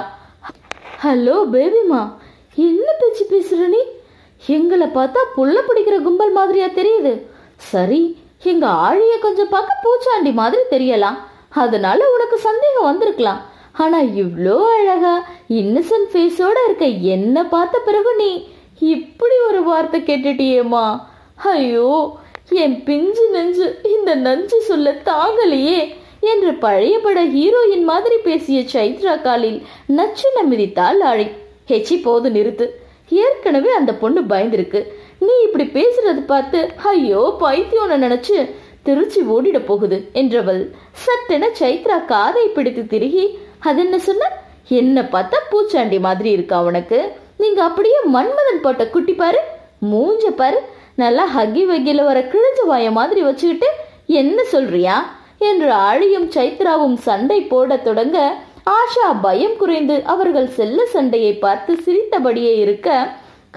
ஹலோ பேபிமா, என்ன பேச்சு பேசுற நீ, எங்களை பார்த்தா புள்ள பிடிக்கிற கும்பல் மாதிரியா தெரியுது, சரி எங்க ஆழிய கொஞ்சம் பார்க்க பூச்சாண்டி மாதிரி தெரியலாம், அதனால உனக்கு சந்தேகம் வந்திருக்கலாம், ஆனா இவ்ளோ அழகா இன்னசென்ட் ஃபேஸோட இருக்க என்ன பார்த்த பிறகு நீ இப்படி ஒரு வார்த்தை கேட்டுட்டியேம்மா, ஐயோ என் பிஞ்சு நெஞ்சு இந்த நஞ்சு சொல்ல தாங்கலையே என்று பழையபட ஹீரோயின் மாதிரி பேசிய சைத்ரா காலில் நச்சுன மிதித்தாள் ஆழி. ஹெச்சி, போது நிறுத்து, ஏற்கனவே அந்த பொண்ணு பயந்துருக்கு, நீ இப்படி பேசுறது பார்த்து ஐயோ பைத்தியோன்னு நினைச்சு திருச்சி ஓடிட போகுது என்றவள் சட்டென சைத்ரா காதை பிடித்து திருகி, அது என்ன சொன்ன, என்ன பார்த்தா பூச்சாண்டி மாதிரி இருக்கா உனக்கு, நீங்க அப்படியே மன்மதன் போட்ட குட்டி பாரு, மூஞ்ச பாரு, நல்லா ஹக்கி வகில வர கிழிஞ்ச வாய மாதிரி வச்சுக்கிட்டு என்ன சொல்றியா என்று ஆழியும் சைத்ராவும் சண்டை போட தொடங்க ஆஷா பயம் குறைந்து அவர்கள் செல்ல சண்டையை பார்த்து சிரித்தபடியே இருக்க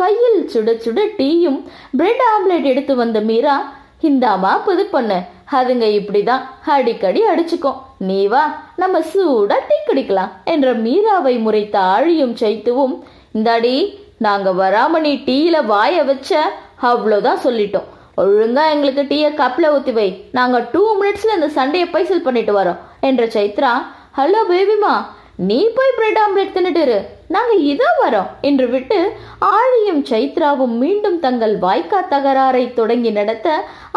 கையில் சுட சுட டீயும் பிரெட் ஆம்லெட் எடுத்து வந்த மீரா, இந்தாமா புது பொண்ணு, அதுங்க இப்படிதான் அடிக்கடி அடிச்சுக்கும், நீ வா நம்ம சூடா டீ குடிக்கலாம் என்ற மீராவை முறைத்த ஆழியும் சைத்துவும், இந்தாடி நாங்க வராம நீ டீல வாய வச்ச அவ்வளவுதான் சொல்லிட்டோம், ஒழுங்கா எங்களுக்கு டீயை கப்ல ஊத்தி வை, நாங்க 2 மினிட்ஸ்ல இந்த சண்டையை பைசல் பண்ணிட்டு வரோம் என்ற சைத்ரா, ஹலோ பேபிமா, நீ போய் பிரெட் ஆம்லெட் தின்னுட்டு நாங்க இதோ வரோம் என்று விட்டு ஆழியும் சைத்ராவும் மீண்டும் தங்கள் வாய்க்கா தகராறை தொடங்கி நடத்த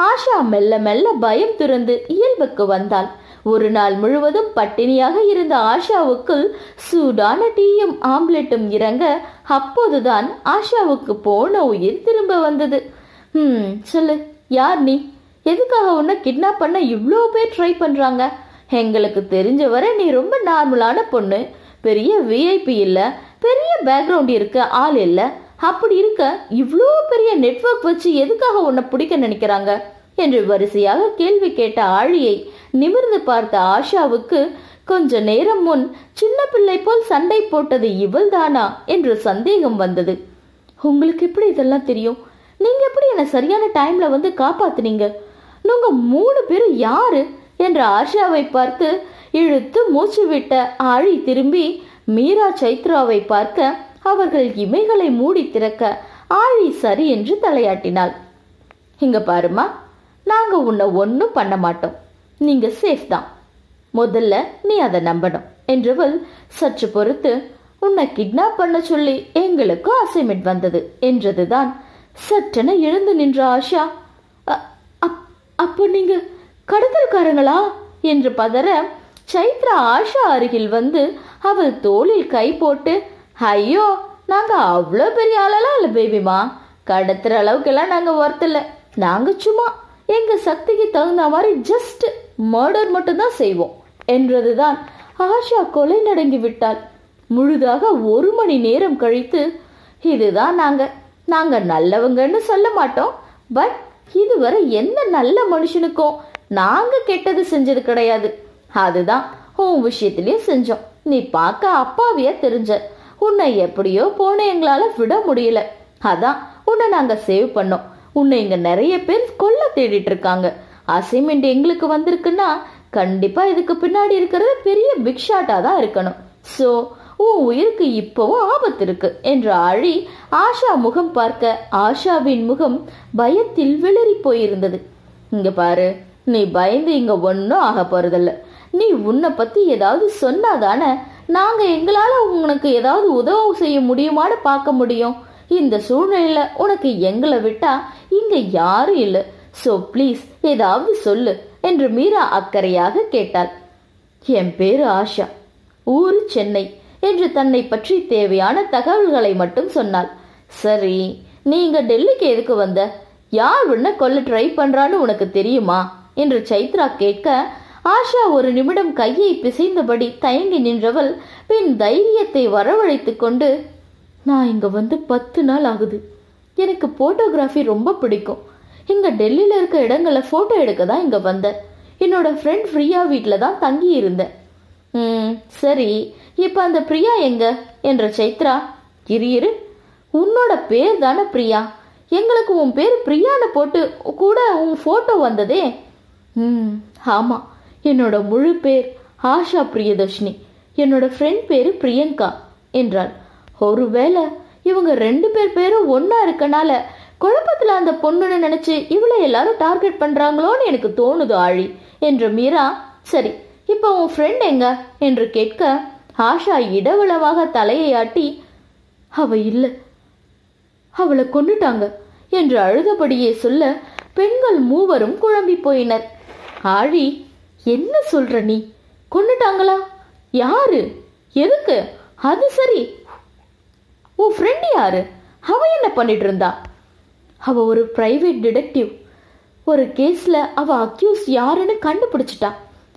ஆஷா மெல்ல மெல்ல பயம் துறந்து இயல்புக்கு வந்தாள். ஒரு நாள் முழுவதும் பட்டினியாக இருந்த ஆஷாவுக்குள் சூடான டீயும் ஆம்லெட்டும் இறங்க அப்போதுதான் ஆஷாவுக்கு போன உயிர் திரும்ப வந்தது. சொல்லு, யார் நீ, எதுக்காக உன்னை கிட்னாப் பண்ண இவ்வளோ பேர் ட்ரை பண்றாங்க, எங்களுக்கு தெரிஞ்ச வரை நீ ரொம்ப நார்மலான பொண்ணு, பெரிய விஐபி இல்ல, பெரிய பேக்ரவுண்ட் இருக்க ஆள் இல்ல, அப்படி இருக்க இவ்வளோ பெரிய நெட்வொர்க் வச்சு எதுக்காக உன்னை பிடிக்க நினைக்கிறாங்க என்று வரிசையாக கேள்வி கேட்ட ஆழியை நிமிர்ந்து பார்த்த ஆஷாவுக்கு கொஞ்ச நேரம் முன் சின்ன பிள்ளை போல் சண்டை போட்டது இவள் தானா என்று சந்தேகம் வந்தது. உங்களுக்கு எப்படி இதெல்லாம் தெரியும், நீங்க எப்படி என்ன சரியான டைம்ல வந்து காப்பாத்துனீங்க, நீங்க 3 பேரும் யாரு என்ற ஆஷாவை பார்த்து இழுத்து மூச்சு விட்ட ஆழி திரும்பி மீரா சைத்ராவை பார்க்க அவர்கள் இமைகளை மூடி திறக்க ஆழி சரி என்று தலையாட்டினாள். இங்க பாருமா, நாங்க உன்னை ஒன்னும் பண்ண மாட்டோம், நீங்க சேஃப் தான், முதல்ல நீ அதை நம்பணும் என்றவள் சற்று பொறுத்து, உன்னை கிட்னாப் பண்ண சொல்லி எங்களுக்கும் அசைன்மெண்ட் வந்தது என்றதுதான். சற்றென எழுந்து நின்ற ஆஷா, அப்போ நீங்க கடத்தல்காரங்களா என்று பதற சைத்ரா ஆஷா அருகில் வந்து அவள் தோளில் கை போட்டு, ஐயோ நாங்க அவ்வளோ பெரிய ஆளெல்லாம் இல்லை பேபிமா, கடத்துற அளவுக்கெல்லாம் நாங்க ஒர்த்தில்ல, நாங்க சும்மா எங்க சக்திக்கு தகுந்த மாதிரி ஜஸ்ட் மர்டர் மட்டும்தான் செய்வோம் என்றதுதான். ஆஷா கொலை நடங்கி விட்டாள். முழுதாக 1 மணி நேரம் கழித்து, இதுதான் நாங்க நல்லவங்கன்னு சொல்ல மாட்டோம், பட் இதுவரை எந்த நல்ல மனுஷனுக்கும் நாங்க கெட்டது செஞ்சது கிடையாது, அதுதான் உன் விஷயத்திலயும் செஞ்சோம், நீ பார்க்க அப்பாவியா தெரிஞ்ச, உன்னை எப்படியோ போன எங்களால விட முடியல, அதான் உன்னை நாங்க சேவ் பண்ணோம், உன்னை இங்க நிறைய பேர் கொல்ல தேடிட்டு இருக்காங்க, அசைன்மெண்ட் எங்களுக்கு வந்திருக்குன்னா கண்டிப்பா இதுக்கு பின்னாடி இருக்கிறது பெரிய பிக் ஷாட்டா தான் இருக்கணும், சோ உன் உயிருக்கு இப்பவும் ஆபத்து இருக்கு என்று ஆழி ஆஷா முகம் பார்க்க ஆஷாவின் முகம் பயத்தில் விளறி போயிருந்தது. இங்க பாரு, நீ பயந்து இங்க ஒன்னும் ஆக போறதில்ல, நீ உன்னை பத்தி ஏதாவது சொன்னாதானே நாங்க எங்களால உனக்கு ஏதாவது உதவி செய்ய முடியுமான்னு பார்க்க முடியும். இந்த சூழ்நிலையில உனக்கு எங்களை விட்டா இங்க யாரும் இல்லை. சோ ப்ளீஸ் ஏதாவது சொல்லு என்று மீரா அக்கறையாக கேட்டாள். என் பேரு ஆஷா, ஊரு சென்னை என்று தன்னை பற்றி தேவையான தகவல்களை மட்டும் சொன்னாள். சரி, நீங்க டெல்லிக்கு எதுக்கு வந்த? யார் உன்னை கொல்ல ட்ரை பண்றான்னு உனக்கு தெரியுமா என்று சைத்ரா கேட்க, ஆஷா ஒரு நிமிடம் கையை பிசைந்தபடி தயங்கி நின்றவள் பின் தைரியத்தை வரவழைத்து கொண்டு, நான் இங்க வந்து 10 நாள் ஆகுது. எனக்கு போட்டோகிராஃபி ரொம்ப பிடிக்கும். இங்க டெல்லியில இருக்க இடங்களை போட்டோ எடுக்க தான் இங்க வந்தேன். என்னோட ஃப்ரெண்ட் பிரியா வீட்டுல தான் தங்கி இருந்தேன். சரி, இப்ப அந்த பிரியா எங்க என்ற சைத்ரா. இரு, உன்னோட பேர் தானே பிரியா. எங்களுக்கு உன் பேர் பிரியான்னு போட்டு கூட உன் போட்டோ வந்ததே. ஆமா, என்னோட முழு பேர் ஆஷா பிரியதர்ஷினி. என்னோட ஃப்ரெண்ட் பேரு பிரியங்கா என்றாள். ஒருவேளை இவங்க 2 பேரும் ஒன்னா இருக்கனால குழப்பத்துல அந்த பொண்ணுன்னு நினைச்சு இவளை எல்லாரும் டார்கெட் பண்றாங்களோன்னு எனக்கு தோணுது ஆழி என்று மீரா. சரி, இப்ப உன் ஃப்ரெண்ட் எங்க என்று கேட்க, ஆஷா இடவளமாக தலையை ஆட்டி, அவ இல்ல, அவளை கொண்டுட்டாங்க என்று அழுதபடியே சொல்ல பெண்கள் மூவரும் குழம்பி போயினர். ஆழி, என்ன சொல்ற நீ? கொண்டுட்டாங்களா? யாரு? எதுக்கு? அது சரி, உன் ஃப்ரெண்ட் யாரு? அவ என்ன பண்ணிட்டு இருந்தா? அவ ஒரு பிரைவேட் டிடெக்டிவ். ஒரு கேஸ்ல அவ அக்யூஸ் யாருன்னு கண்டுபிடிச்சிட்டா.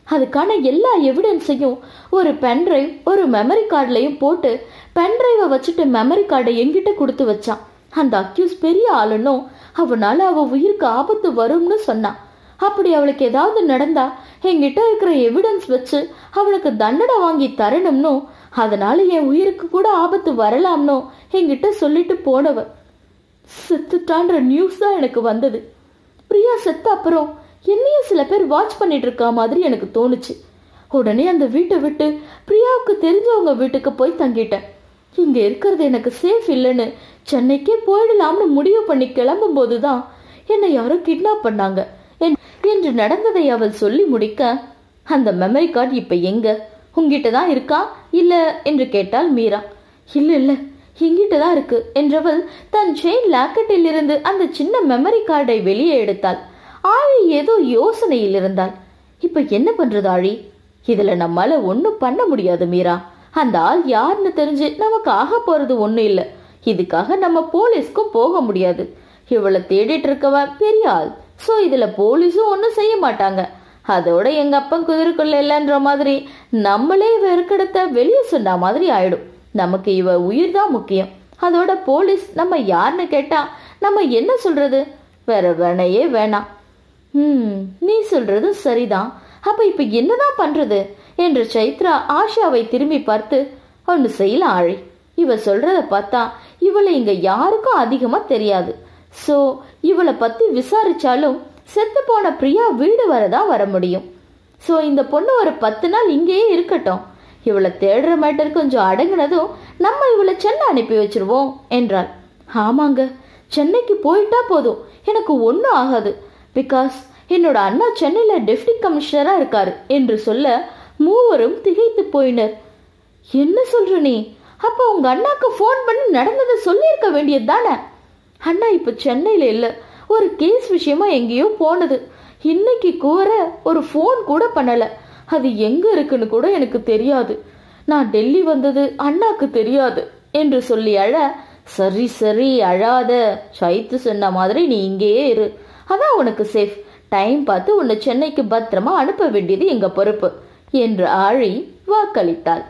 அதுக்கான எல்லா எவிடன்ஸையும் ஒரு பென்ட்ரைவ் ஒரு மெமரி கார்ட்லையும் போட்டு பென்ட்ரைவை வச்சுட்டு மெமரி கார்டை எங்கிட்ட கொடுத்து வச்சான். அந்த அக்யூஸ் பெரிய ஆளுன்னும் அவனால அவ உயிருக்கு ஆபத்து வரும்னு சொன்னான். அப்படி அவளுக்கு ஏதாவது நடந்தா என்கிட்ட இருக்கிற எவிடன்ஸ் வச்சு அவளுக்கு தண்டனை வாங்கி தரணும்னோ, அதனால என் உயிருக்கு கூட ஆபத்து வரலாம்னோ என்கிட்ட சொல்லிட்டு போனவ செத்துட்டான்ற நியூஸ் தான் எனக்கு வந்தது. பிரியா செத்த அப்புறம் என்னையும் சில பேர் வாட்ச் பண்ணிட்டு இருக்கா மாதிரி எனக்கு தோணுச்சு. உடனே அந்த வீட்டை விட்டு பிரியாவுக்கு தெரிஞ்சவங்க வீட்டுக்கு போய் தங்கிட்டேன். இங்க இருக்கிறது எனக்கு சேஃப் இல்லைன்னு சென்னைக்கே போயிடலாம்னு முடிவு பண்ணி கிளம்பும் போதுதான் என்னை யாரோ கிட்னாப் பண்ணாங்க என்று நடந்ததை அவள் சொல்லி முடிக்க, அந்த மெமரி கார்டு இப்ப எங்க? உங்ககிட்ட தான் இருக்கா இல்ல என்று கேட்டாள் மீரா. இல்ல, எங்கிட்ட தான் இருக்கு என்றவள் தன் செயின் லாக்கெட்டில் இருந்து அந்த சின்ன மெமரி கார்டை வெளியே எடுத்தாள். ஆழி ஏதோ யோசனையில் இருந்தாள். இப்ப என்ன பண்றது ஆழி? இதுல நம்மால ஒன்னும் பண்ண முடியாது மீரா. அந்த ஆள் யாருன்னு தெரிஞ்சு நமக்கு ஆக போறது ஒன்னும் இல்ல. இதுக்காக நம்ம போலீஸ்க்கும் போக முடியாது. இவளை தேடிட்டு இருக்கவன் பெரிய ஆள். சோ இதுல போலீஸும் ஒன்னும் செய்ய மாட்டாங்க. அதோட எங்க அப்பன் குதிரைக்குள்ள இல்லைன்ற மாதிரி நம்மளே இவ இருக்கிறத வெளியே சொன்ன மாதிரி ஆயிடும். நமக்கு இவ உயிர் தான் முக்கியம். அதோட போலீஸ் நம்ம யாருன்னு கேட்டா நம்ம என்ன சொல்றது? வேற வேணையே வேணாம். நீ சொல்றது சரிதான். அப்ப இப்ப என்னதான் பண்றது என்று சைத்ரா ஆஷாவை திரும்பி பார்த்து, ஒன்னு செய்யலாம் ஆழி. இவ சொல்றத பார்த்தா இவளை இங்க யாருக்கும் அதிகமா தெரியாது. சோ இவளை பத்தி விசாரிச்சாலும் செத்து போன பிரியா வீடு வரதான் வர முடியும். சோ இந்த பொண்ணு ஒரு 10 நாள் இங்கேயே இருக்கட்டும். இவளை தேடுற மேட்டர் கொஞ்சம் அடங்கினதும் நம்ம இவளை சென்னை அனுப்பி வச்சிருவோம் என்றாள். ஆமாங்க, சென்னைக்கு போயிட்டா போதும், எனக்கு ஒன்னும் ஆகாது. பிகாஸ் என்னோட அண்ணா சென்னையில டெப்டி கமிஷனரா இருக்காரு என்று சொல்ல மூவரும் திகைத்து போயினர். என்ன சொல்ற நீ? அப்ப உங்க அண்ணாக்கு போன் பண்ணி நடந்ததை சொல்லியிருக்க வேண்டியது தானே? அண்ணா இப்ப சென்னையில இல்ல, ஒரு கேஸ் விஷயமா எங்கேயோ போனது. இன்னைக்கு கூற ஒரு போன் கூட பண்ணல. அது எங்க இருக்குன்னு கூட எனக்கு தெரியாது. நான் டெல்லி வந்தது அண்ணாக்கு தெரியாது என்று சொல்லி அழ, சரி அழாத, சைத்து சொன்ன மாதிரி நீ இங்கேயே இரு, அதான் உனக்கு சேஃப். டைம் பார்த்து உன்னை சென்னைக்கு பத்திரமா அனுப்ப வேண்டியது எங்க பொறுப்பு என்று ஆழி வாக்களித்தாள்.